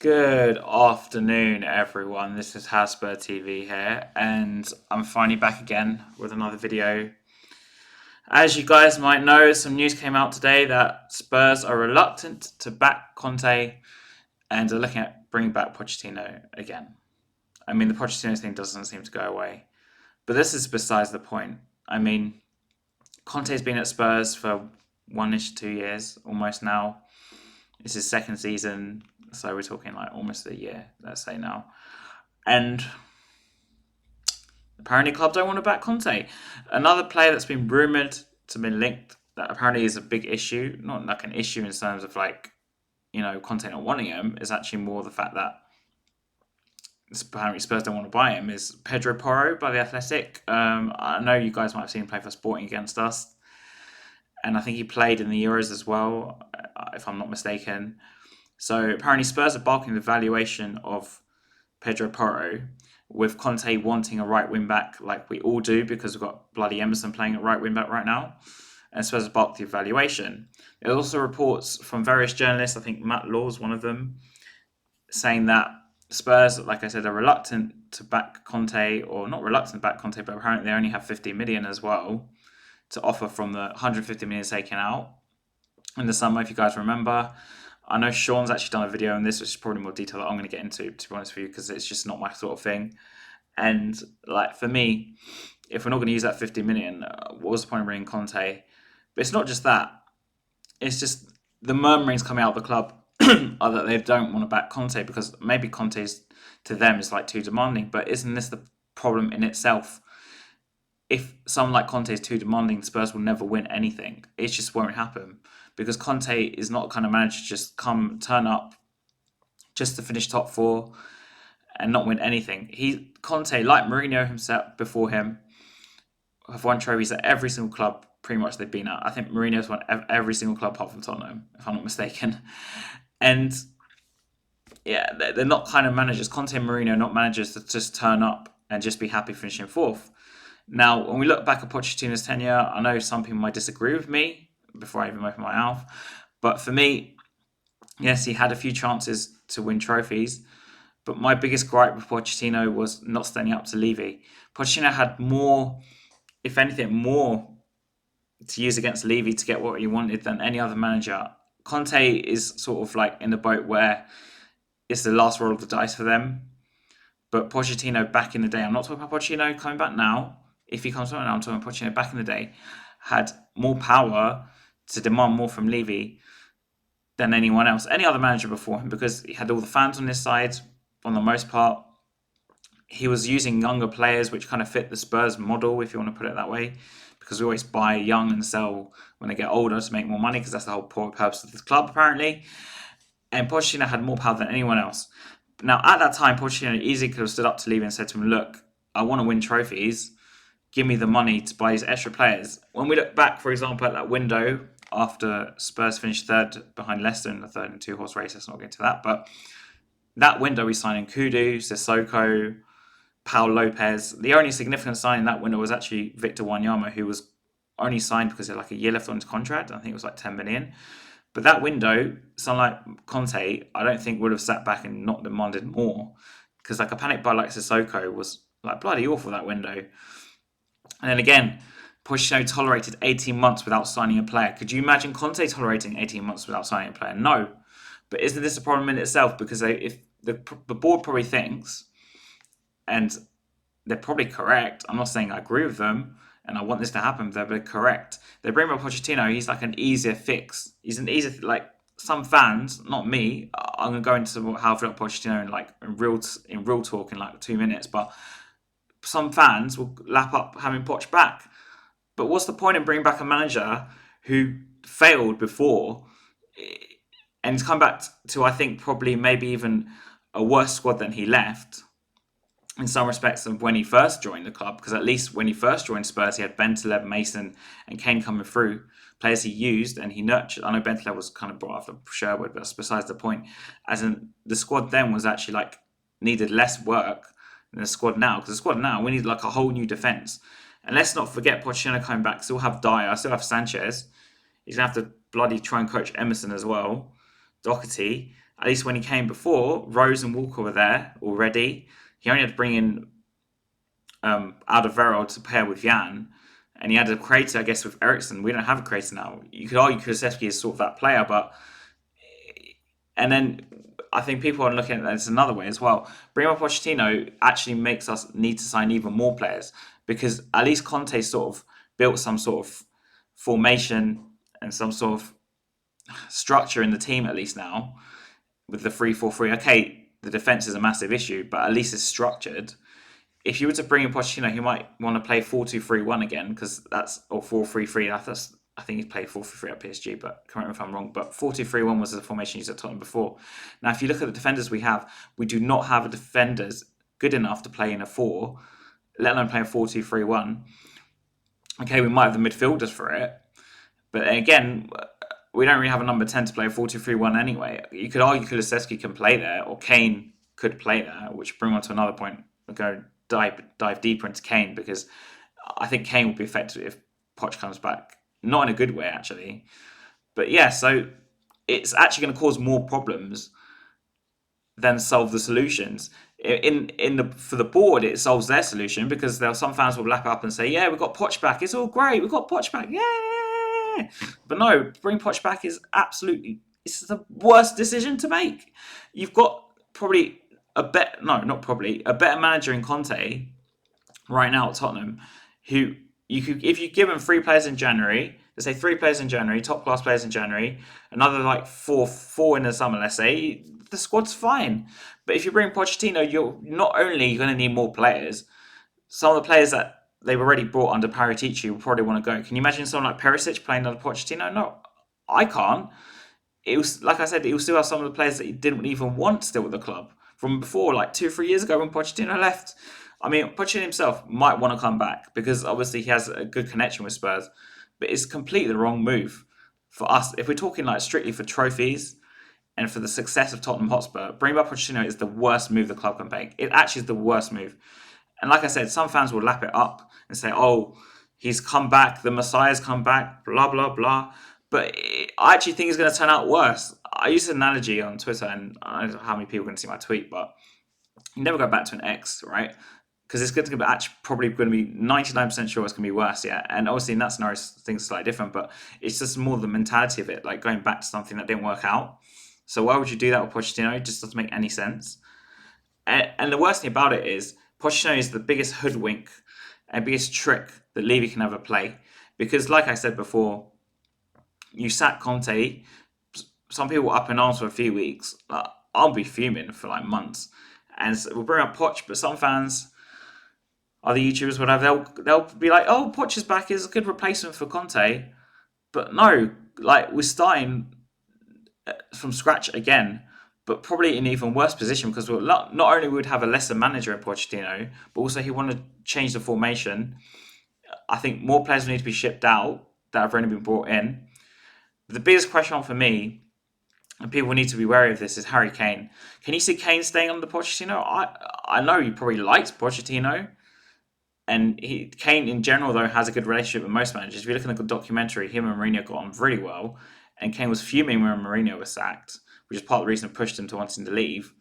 Good afternoon, everyone. This is Hasper TV here, and I'm finally back again with another video. As you guys might know, some news came out today that Spurs are reluctant to back Conte and are looking at bringing back Pochettino again. I mean, the Pochettino thing doesn't seem to go away, but this is besides the point. I mean, Conte's been at Spurs for 1-ish, 2 years almost now. It's his second season, so we're talking like almost a year, let's say now. And apparently, clubs don't want to back Conte. Another player that's been rumored to be linked that apparently is a big issue, not like an issue in terms of like, Conte not wanting him, is actually more the fact that apparently Spurs don't want to buy him, is Pedro Porro by the Athletic. I know you guys might have seen him play for Sporting against us, and I think he played in the Euros as well, if I'm not mistaken. So apparently Spurs are bulking the valuation of Pedro Porro, with Conte wanting a right wing back like we all do because we've got bloody Emerson playing at right wing back right now, and Spurs have bulked the valuation. There's also reports from various journalists, I think Matt Law's one of them, saying that Spurs, like I said, are reluctant to back Conte, or not reluctant to back Conte, but apparently they only have 50 million as well to offer from the 150 million taken out in the summer, if you guys remember. I know Sean's actually done a video on this, which is probably more detail that I'm going to get into, to be honest with you, because it's just not my sort of thing. And like for me, if we're not going to use that 50 million, what was the point of bringing Conte? But it's not just that. It's just the murmurings coming out of the club are that they don't want to back Conte because maybe Conte's to them is like too demanding. But isn't this the problem in itself? If someone like Conte is too demanding, Spurs will never win anything. It just won't happen because Conte is not the kind of manager to just turn up, just to finish top four and not win anything. Conte, like Mourinho himself before him, have won trophies at every single club pretty much they've been at. I think Mourinho's won every single club apart from Tottenham, if I'm not mistaken. And yeah, they're not kind of managers. Conte and Mourinho are not managers that just turn up and just be happy finishing fourth. Now, when we look back at Pochettino's tenure, I know some people might disagree with me before I even open my mouth, but for me, yes, he had a few chances to win trophies, but my biggest gripe with Pochettino was not standing up to Levy. Pochettino had more, if anything, more to use against Levy to get what he wanted than any other manager. Conte is sort of like in the boat where it's the last roll of the dice for them. But Pochettino back in the day, I'm not talking about Pochettino coming back now. If he comes back now, I'm talking about Pochettino back in the day, had more power to demand more from Levy than anyone else, any other manager before him, because he had all the fans on his side for the most part. He was using younger players, which kind of fit the Spurs model, if you want to put it that way, because we always buy young and sell when they get older to make more money, because that's the whole purpose of the club, apparently. And Pochettino had more power than anyone else. Now, at that time, Pochettino easily could have stood up to Levy and said to him, look, I want to win trophies. Give me the money to buy these extra players. When we look back, for example, at that window after Spurs finished third behind Leicester in the third and two-horse race, let's not get into that, but that window we signed in Kudu, Sissoko, Paul Lopez. The only significant signing in that window was actually Victor Wanyama, who was only signed because he had like a year left on his contract. I think it was like 10 million. But that window, someone like Conte, I don't think would have sat back and not demanded more. Because like a panic buy like Sissoko was like bloody awful that window. And then again, Pochettino tolerated 18 months without signing a player. Could you imagine Conte tolerating 18 months without signing a player? No. But isn't this a problem in itself? Because if the board probably thinks, and they're probably correct. I'm not saying I agree with them, and I want this to happen. They're correct. They bring up Pochettino. He's like an easier fix. He's an easier like some fans, not me. I'm gonna go into how I feel about Pochettino in real talk in like 2 minutes. But some fans will lap up having Poch back. But what's the point in bringing back a manager who failed before, and he's come back to I think probably maybe even a worse squad than he left in some respects of when he first joined the club, because at least when he first joined Spurs, he had Bentaleb, Mason, and Kane coming through, players he used and he nurtured. I know Bentaleb was kind of brought after Sherwood, but that's besides the point. As in, the squad then was actually like needed less work than the squad now, because the squad now we need like a whole new defence. And let's not forget Pochettino coming back. Still have Dyer, still have Sanchez. He's gonna have to bloody try and coach Emerson as well, Doherty. at least when he came before, Rose and Walker were there already. He only had to bring in Alderweireld to pair with Jan, and he had a creator, I guess, with Ericsson. We don't have a creator now. You could argue Kulusevski is sort of that player, but and then I think people are looking at this another way as well. Bringing up Pochettino actually makes us need to sign even more players because at least Conte sort of built some sort of formation and some sort of structure in the team at least now with the 3-4-3. Okay, the defense is a massive issue, but at least it's structured. If you were to bring in Pochettino, he might want to play 4-2-3-1 again because that's or 4-3-3. I think he's played 4-3-3 at PSG, but correct me if I'm wrong. But 4-2-3-1 was the formation used at Tottenham before. Now, if you look at the defenders we do not have a defenders good enough to play in a 4, let alone play a 4-2-3-1. Okay, we might have the midfielders for it, but again, we don't really have a number 10 to play a 4-2-3-1 anyway. You could argue Kulusevski can play there, or Kane could play there, which brings on to another point. We'll go dive deeper into Kane because I think Kane will be effective if Poch comes back. Not in a good way, actually. But yeah, so it's actually going to cause more problems than solve the solutions. For the board, it solves their solution because there are some fans will lap up and say, "Yeah, we've got Poch back. It's all great. We've got Poch back. Yeah." But no, bring Poch back is absolutely it's the worst decision to make. You've got probably a better manager in Conte right now at Tottenham, who you could if you give him 3 players in January, let's say 3 players in January, top class players in January, another like four in the summer, let's say, the squad's fine. But if you bring Pochettino, you're not only going to need more players, some of the players that they've already brought under Paratici will probably want to go. Can you imagine someone like Perisic playing under Pochettino? No, I can't. It was like I said, he will still have some of the players that he didn't even want still at the club from before, like 2-3 years ago when Pochettino left. I mean, Pochettino himself might want to come back because obviously he has a good connection with Spurs, but it's completely the wrong move for us. If we're talking like strictly for trophies and for the success of Tottenham Hotspur, bringing back Pochettino is the worst move the club can make. It actually is the worst move. And like I said, some fans will lap it up and say, "Oh, he's come back, the Messiah's come back, blah blah blah." But I actually think it's going to turn out worse. I used an analogy on Twitter, and I don't know how many people are going to see my tweet, but you never go back to an ex, right? Because it's going to be actually probably going to be 99% sure it's going to be worse, yeah. And obviously in that scenario, things are slightly different, but it's just more the mentality of it, like going back to something that didn't work out. So why would you do that with Pochettino? It just doesn't make any sense. And the worst thing about it is Pochettino is the biggest hoodwink and biggest trick that Levy can ever play. Because like I said before, you sack Conte, some people up in arms for a few weeks. I'll be fuming for like months. And so we'll bring up Poch, but some fans, other YouTubers, whatever, they'll be like, "Oh, Poch is back, is a good replacement for Conte." But no, like we're starting from scratch again, but probably in an even worse position because not only would have a lesser manager in Pochettino, but also he wanted to change the formation. I think more players need to be shipped out that have only been brought in. But the biggest question for me, and people need to be wary of this, is Harry Kane. Can you see Kane staying under Pochettino? I know he probably likes Pochettino, and Kane in general though has a good relationship with most managers. If you look at the documentary, him and Mourinho got on really well, and Kane was fuming when Mourinho was sacked, which is part of the reason that pushed him to wanting to leave.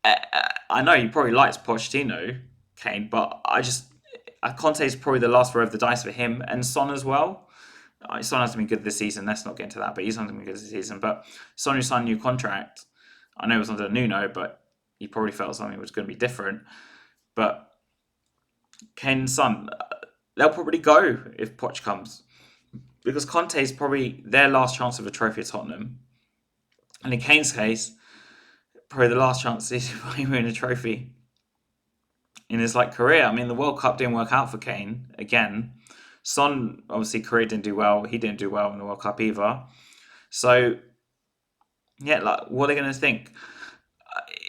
I know he probably likes Pochettino, Kane, but Conte is probably the last row of the dice for him and Son as well. Son hasn't been good this season. Let's not get into that, but he's not been good this season. But Son, who signed a new contract, I know it was under Nuno, but he probably felt something was going to be different. But Kane and Son, they'll probably go if Poch comes. Because Conte is probably their last chance of a trophy at Tottenham. And in Kane's case, probably the last chance is to win a trophy in his career. I mean, the World Cup didn't work out for Kane again. Son, obviously, career didn't do well. He didn't do well in the World Cup either. So, yeah, what are they going to think?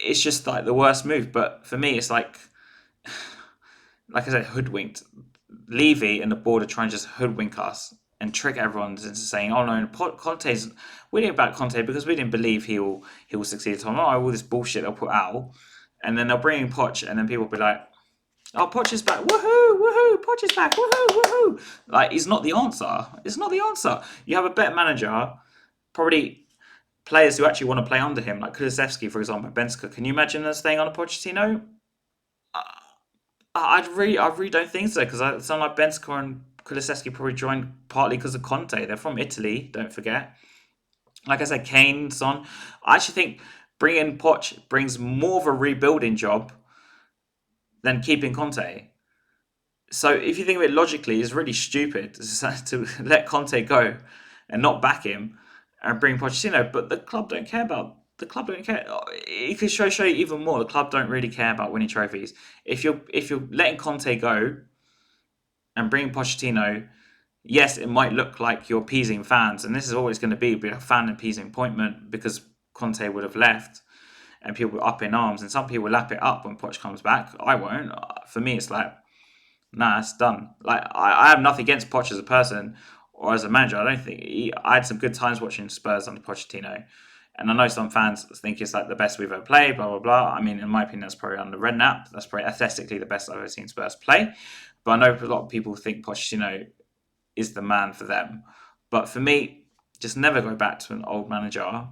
It's just the worst move. But for me, it's like I said, hoodwinked. Levy and the board are trying to just hoodwink us and trick everyone into saying, "Oh no, Conte's we didn't back Conte because we didn't believe he will succeed at Tottenham." All this bullshit they'll put out, and then they'll bring in Poch, and then people will be like, "Oh, Poch is back! Woohoo! Woohoo! Poch is back! Woohoo! Woohoo!" He's not the answer. It's not the answer. You have a better manager, probably players who actually want to play under him, like Kulusevski, for example, Benska. Can you imagine them staying on a Pochettino? I really don't think so because it sounds like Benska and Kulusevski probably joined partly because of Conte. They're from Italy, don't forget. Like I said, Kane, Son. I actually think bringing Poch brings more of a rebuilding job than keeping Conte. So if you think of it logically, it's really stupid to let Conte go and not back him and bring Pochettino. But the club don't care. It could show you even more. The club don't really care about winning trophies. If you're letting Conte go and bringing Pochettino, yes, it might look like you're appeasing fans, and this is always going to be a fan appeasing appointment because Conte would have left and people were up in arms, and some people lap it up when Poch comes back. I won't. For me, it's like, nah, it's done. Like I have nothing against Poch as a person or as a manager. I don't think I had some good times watching Spurs under Pochettino, and I know some fans think it's like the best we've ever played. Blah blah blah. I mean, in my opinion, that's probably under RANT. That's probably aesthetically the best I've ever seen Spurs play. But I know a lot of people think Pochettino is the man for them. But for me, just never go back to an old manager.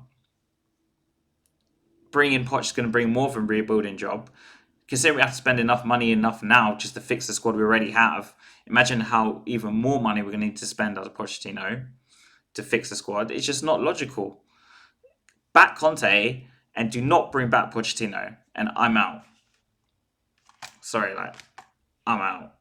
Bringing Poch is going to bring more of a rebuilding job. Considering we have to spend enough money enough now just to fix the squad we already have, imagine how even more money we're going to need to spend as a Pochettino to fix the squad. It's just not logical. Back Conte and do not bring back Pochettino, and I'm out. Sorry, like I'm out.